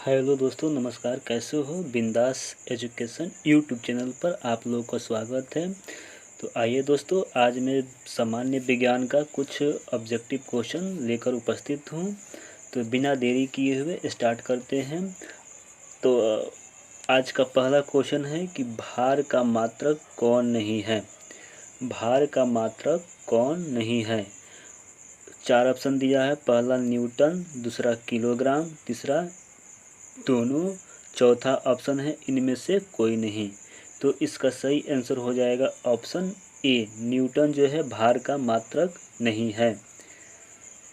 Hello दोस्तों, नमस्कार। कैसे हो? बिंदास एजुकेशन यूट्यूब चैनल पर आप लोगों का स्वागत है। तो आइए दोस्तों, आज मैं सामान्य विज्ञान का कुछ ऑब्जेक्टिव क्वेश्चन लेकर उपस्थित हूँ। तो बिना देरी किए हुए स्टार्ट करते हैं। तो आज का पहला क्वेश्चन है कि भार का मात्रक कौन नहीं है। भार का मात्रक कौन नहीं है? 4 ऑप्शन दिया है। पहला न्यूटन, दूसरा किलोग्राम, तीसरा दोनों, चौथा ऑप्शन है इनमें से कोई नहीं। तो इसका सही आंसर हो जाएगा ऑप्शन ए, न्यूटन जो है भार का मात्रक नहीं है।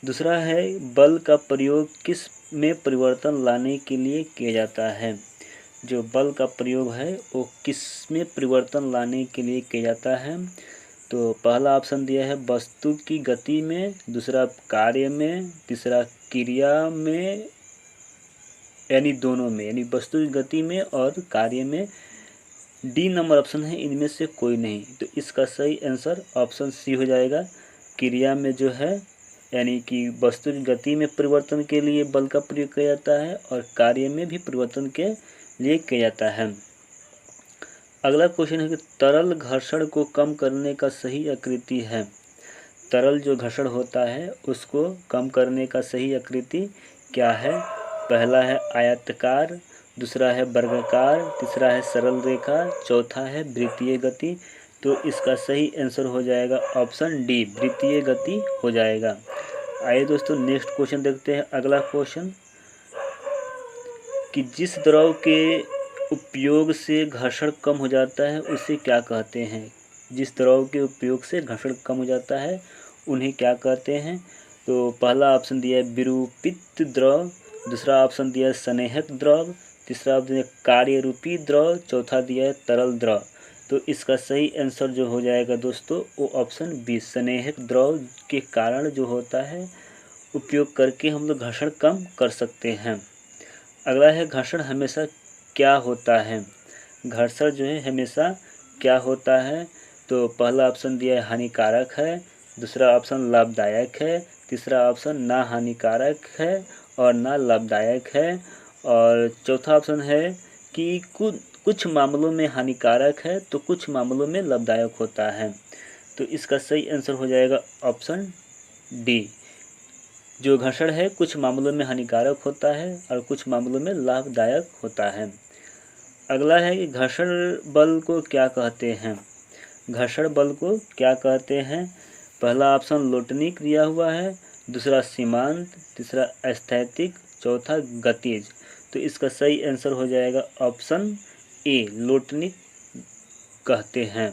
दूसरा है, बल का प्रयोग किस में परिवर्तन लाने के लिए किया जाता है। जो बल का प्रयोग है वो किस में परिवर्तन लाने के लिए किया जाता है। तो पहला ऑप्शन दिया है वस्तु की गति में, दूसरा कार्य में, तीसरा क्रिया में, यानी दोनों में, यानी वस्तु की गति में और कार्य में। डी नंबर ऑप्शन है इनमें से कोई नहीं। तो इसका सही आंसर ऑप्शन सी हो जाएगा। क्रिया में जो है, यानी कि वस्तु की गति में परिवर्तन के लिए बल का प्रयोग किया जाता है और कार्य में भी परिवर्तन के लिए किया जाता है। अगला क्वेश्चन है कि तरल घर्षण को कम करने का सही आकृति है। तरल जो घर्षण होता है उसको कम करने का सही आकृति क्या है। पहला है आयताकार, दूसरा है वर्गाकार, तीसरा है सरल रेखा, चौथा है वृत्तीय गति। तो इसका सही आंसर हो जाएगा ऑप्शन डी, वृत्तीय गति हो जाएगा। आइए दोस्तों, नेक्स्ट क्वेश्चन देखते हैं। अगला क्वेश्चन कि जिस द्रव के उपयोग से घर्षण कम हो जाता है उसे क्या कहते हैं। जिस द्रव के उपयोग से घर्षण कम हो जाता है उन्हें क्या कहते हैं। तो पहला ऑप्शन दिया है विरूपित द्रव, दूसरा ऑप्शन दिया है स्नेहक द्रव, तीसरा ऑप्शन है कार्य रूपी द्रव, चौथा दिया है तरल द्रव। तो इसका सही आंसर जो हो जाएगा दोस्तों वो ऑप्शन बी, स्नेहक द्रव के कारण जो होता है उपयोग करके हम लोग घर्षण कम कर सकते हैं। अगला है घर्षण हमेशा क्या होता है। घर्षण जो है हमेशा क्या होता है। तो पहला ऑप्शन दिया है हानिकारक है, दूसरा ऑप्शन लाभदायक है, तीसरा ऑप्शन ना हानिकारक है और ना लाभदायक है, और चौथा ऑप्शन है कि कुछ मामलों में हानिकारक है तो कुछ मामलों में लाभदायक होता है। तो इसका सही आंसर हो जाएगा ऑप्शन डी, जो घर्षण है कुछ मामलों में हानिकारक होता है और कुछ मामलों में लाभदायक होता है। अगला है कि घर्षण बल को क्या कहते हैं। घर्षण बल को क्या कहते हैं। पहला ऑप्शन लोटनिक दिया हुआ है, दूसरा सीमांत, तीसरा स्थैतिक, चौथा गतिज। तो इसका सही आंसर हो जाएगा ऑप्शन ए, लोटनिक कहते हैं।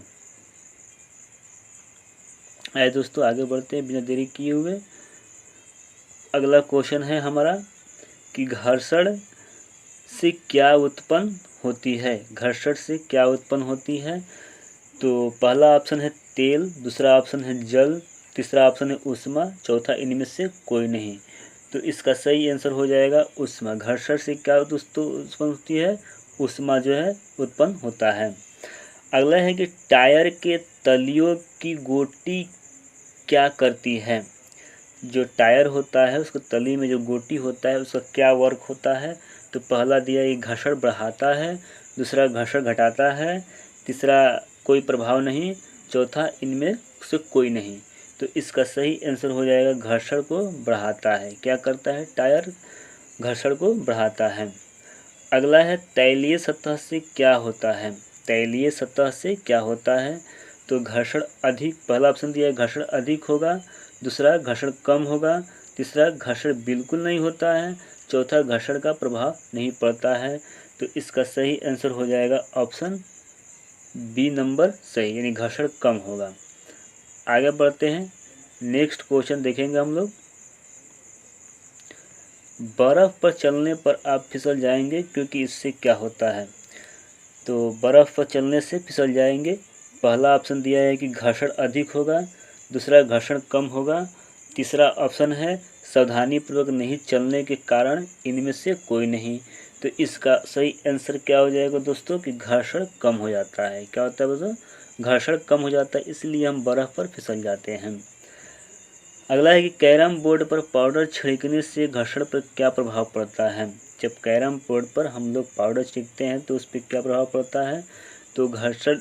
आइए दोस्तों आगे बढ़ते हैं बिना देरी किए हुए। अगला क्वेश्चन है हमारा कि घर्षण से क्या उत्पन्न होती है। घर्षण से क्या उत्पन्न होती है। तो पहला ऑप्शन है तेल, दूसरा ऑप्शन है जल, तीसरा ऑप्शन है ऊष्मा, चौथा इनमें से कोई नहीं। तो इसका सही आंसर हो जाएगा ऊष्मा। घर्षण से क्या दोस्तों उत्पन्न होती है, ऊष्मा जो है उत्पन्न होता है। अगला है कि टायर के तलियों की गोटी क्या करती है। जो टायर होता है उसको तली में जो गोटी होता है उसका क्या वर्क होता है। तो पहला दिया ये घर्षण बढ़ाता है, दूसरा घर्षण घटाता है, तीसरा कोई प्रभाव नहीं, चौथा इनमें से कोई नहीं। तो इसका सही आंसर हो जाएगा घर्षण को बढ़ाता है। क्या करता है टायर, घर्षण को बढ़ाता है। अगला है तैलीय सतह से क्या होता है। तैलीय सतह से क्या होता है। तो घर्षण अधिक, पहला ऑप्शन दिया है घर्षण अधिक होगा, दूसरा घर्षण कम होगा, तीसरा घर्षण बिल्कुल नहीं होता है, चौथा घर्षण का प्रभाव नहीं पड़ता है। तो इसका सही आंसर हो जाएगा ऑप्शन बी नंबर सही, यानी घर्षण कम होगा। आगे बढ़ते हैं, नेक्स्ट क्वेश्चन देखेंगे हम लोग। बर्फ़ पर चलने पर आप फिसल जाएंगे क्योंकि इससे क्या होता है। तो बर्फ़ पर चलने से फिसल जाएंगे। पहला ऑप्शन दिया है कि घर्षण अधिक होगा, दूसरा घर्षण कम होगा, तीसरा ऑप्शन है सावधानीपूर्वक नहीं चलने के कारण इनमें से कोई नहीं। तो इसका सही आंसर क्या हो जाएगा दोस्तों कि घर्षण कम हो जाता है। क्या होता है दोस्तों, घर्षण कम हो जाता है, इसलिए हम बर्फ़ पर फिसल जाते हैं। अगला है कि कैरम बोर्ड पर पाउडर छिड़कने से घर्षण पर क्या प्रभाव पड़ता है। जब कैरम बोर्ड पर हम लोग पाउडर छिड़कते हैं तो उस पर क्या प्रभाव पड़ता है, तो घर्षण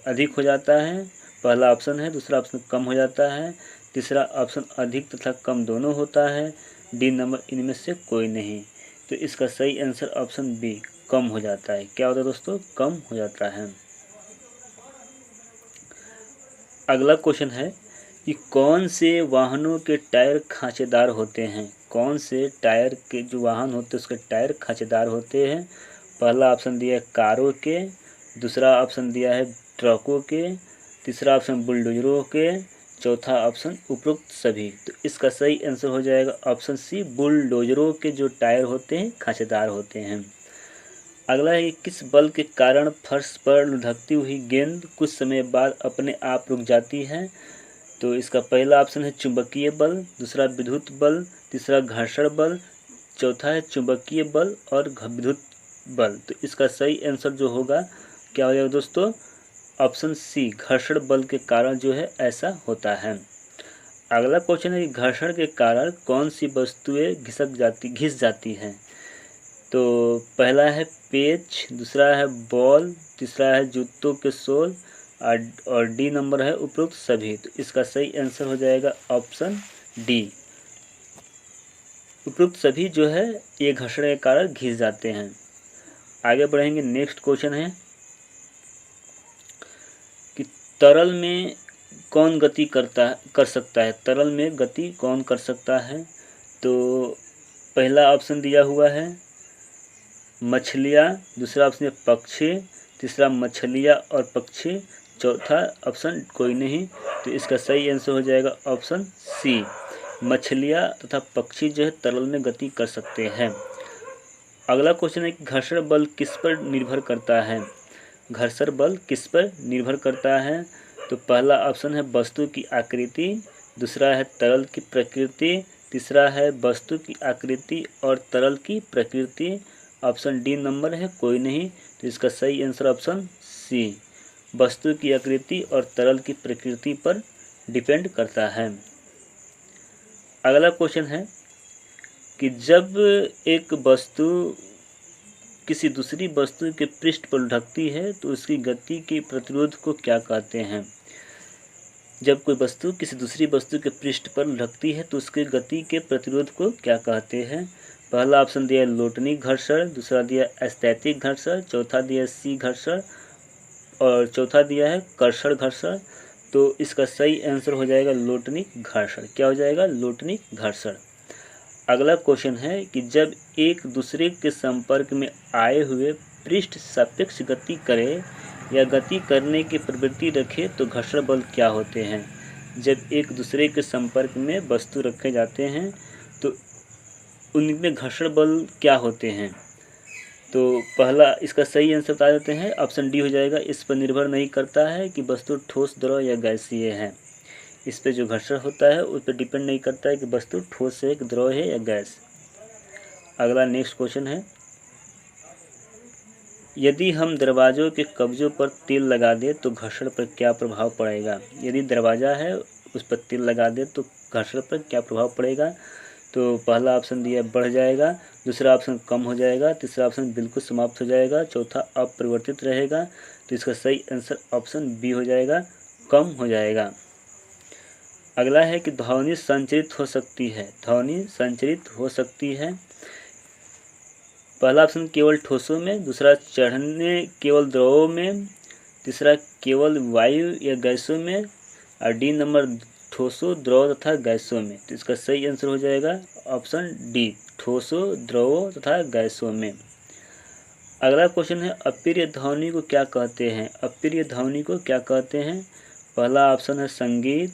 अधिक हो जाता है, पहला ऑप्शन है। दूसरा ऑप्शन कम हो जाता है। तीसरा ऑप्शन अधिक तथा कम दोनों होता है। डी नंबर इनमें से कोई नहीं। तो इसका सही आंसर ऑप्शन बी कम हो जाता है। क्या होता है दोस्तों, कम हो जाता है। अगला क्वेश्चन है कि कौन से वाहनों के टायर खांचेदार होते हैं। कौन से टायर के जो वाहन होते हैं उसके टायर खांचेदार होते हैं। पहला ऑप्शन दिया है कारों के, दूसरा ऑप्शन दिया है ट्रकों के, तीसरा ऑप्शन बुलडोजरों के, चौथा ऑप्शन उपरोक्त सभी। तो इसका सही आंसर हो जाएगा ऑप्शन सी, बुलडोजरों के जो टायर होते हैं खांचेदार होते हैं। अगला है कि किस बल के कारण फर्श पर लुढ़कती हुई गेंद कुछ समय बाद अपने आप रुक जाती है। तो इसका पहला ऑप्शन है चुंबकीय बल, दूसरा विद्युत बल, तीसरा घर्षण बल, चौथा है चुंबकीय बल और विद्युत बल। तो इसका सही आंसर जो होगा क्या हो जाएगा दोस्तों, ऑप्शन सी, घर्षण बल के कारण जो है ऐसा होता है। अगला क्वेश्चन है कि घर्षण के कारण कौन सी वस्तुएं घिस जाती हैं। तो पहला है पेच, दूसरा है बॉल, तीसरा है जूतों के सोल और डी नंबर है उपरोक्त सभी। तो इसका सही आंसर हो जाएगा ऑप्शन डी, उपरोक्त सभी जो है ये घर्षण के कारण घिस जाते हैं। आगे बढ़ेंगे। नेक्स्ट क्वेश्चन है कि तरल में कौन गति कर सकता है। तरल में गति कौन कर सकता है। तो पहला ऑप्शन दिया हुआ है मछलियाँ, दूसरा ऑप्शन है पक्षी, तीसरा मछलियाँ और पक्षी, चौथा ऑप्शन कोई नहीं। तो इसका सही आंसर हो जाएगा ऑप्शन सी, मछलियाँ तथा पक्षी जो है तरल में गति कर सकते हैं। अगला क्वेश्चन है कि घर्षण बल किस पर निर्भर करता है। घर्षण बल किस पर निर्भर करता है। तो पहला ऑप्शन है वस्तु की आकृति, दूसरा है तरल की प्रकृति, तीसरा है वस्तु की आकृति और तरल की प्रकृति, ऑप्शन डी नंबर है कोई नहीं। तो इसका सही आंसर ऑप्शन सी, वस्तु की आकृति और तरल की प्रकृति पर डिपेंड करता है। अगला क्वेश्चन है कि जब एक वस्तु किसी दूसरी वस्तु के पृष्ठ पर लुढ़कती है तो उसकी गति के प्रतिरोध को क्या कहते हैं। जब कोई वस्तु किसी दूसरी वस्तु के पृष्ठ पर लुढ़कती है तो उसकी गति के प्रतिरोध को क्या कहते हैं। पहला ऑप्शन दिया है लोटनी घर्षण, दूसरा दिया स्थैतिक घर्षण, चौथा दिया सी घर्षण और चौथा दिया है कर्षण घर्षण। तो इसका सही आंसर हो जाएगा लोटनिक घर्षण। क्या हो जाएगा, लोटनिक घर्षण। अगला क्वेश्चन है कि जब एक दूसरे के संपर्क में आए हुए पृष्ठ सापेक्ष गति करे या गति करने की प्रवृत्ति रखे तो घर्षण बल क्या होते हैं। जब एक दूसरे के संपर्क में वस्तु रखे जाते हैं तो उनमें घर्षण बल क्या होते हैं। तो पहला इसका सही आंसर बता देते हैं, ऑप्शन डी हो जाएगा। इस पर निर्भर नहीं करता है कि वस्तु ठोस, द्रव या गैसीय है। इस पे जो घर्षण होता है उस पर डिपेंड नहीं करता है कि वस्तु ठोस है, द्रव है या गैस। अगला नेक्स्ट क्वेश्चन है, यदि हम दरवाजों के कब्जों पर तेल लगा दें तो घर्षण पर क्या प्रभाव पड़ेगा। यदि दरवाज़ा है उस पर तेल लगा दें तो घर्षण पर क्या प्रभाव पड़ेगा। तो पहला ऑप्शन दिया बढ़ जाएगा, दूसरा ऑप्शन कम हो जाएगा, तीसरा ऑप्शन बिल्कुल समाप्त हो जाएगा, चौथा अपरिवर्तित रहेगा। तो इसका सही आंसर ऑप्शन बी हो जाएगा, कम हो जाएगा। अगला है कि ध्वनि संचरित हो सकती है। ध्वनि संचरित हो सकती है। पहला ऑप्शन केवल ठोसों में, दूसरा चढ़ने केवल द्रवों में, तीसरा केवल वायु या गैसों में और डी नंबर ठोसों, द्रव तथा गैसों में। तो इसका सही आंसर हो जाएगा ऑप्शन डी, ठोसों, द्रवों तथा गैसों में। अगला क्वेश्चन है अप्रिय ध्वनि को क्या कहते हैं। अप्रिय ध्वनि को क्या कहते हैं। पहला ऑप्शन है संगीत,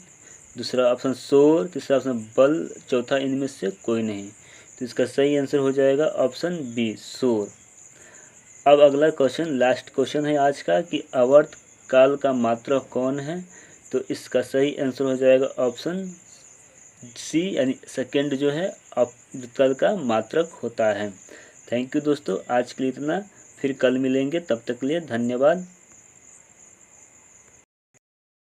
दूसरा ऑप्शन शोर, तीसरा ऑप्शन बल, चौथा इनमें से कोई नहीं। तो इसका सही आंसर हो जाएगा ऑप्शन बी, शोर। अब अगला क्वेश्चन लास्ट क्वेश्चन है आज का कि आवर्त काल का मात्रक कौन है। तो इसका सही आंसर हो जाएगा ऑप्शन सी, यानी सेकेंड जो है काल का मात्रक होता है। थैंक यू दोस्तों, आज के लिए इतना, फिर कल मिलेंगे, तब तक के लिए धन्यवाद।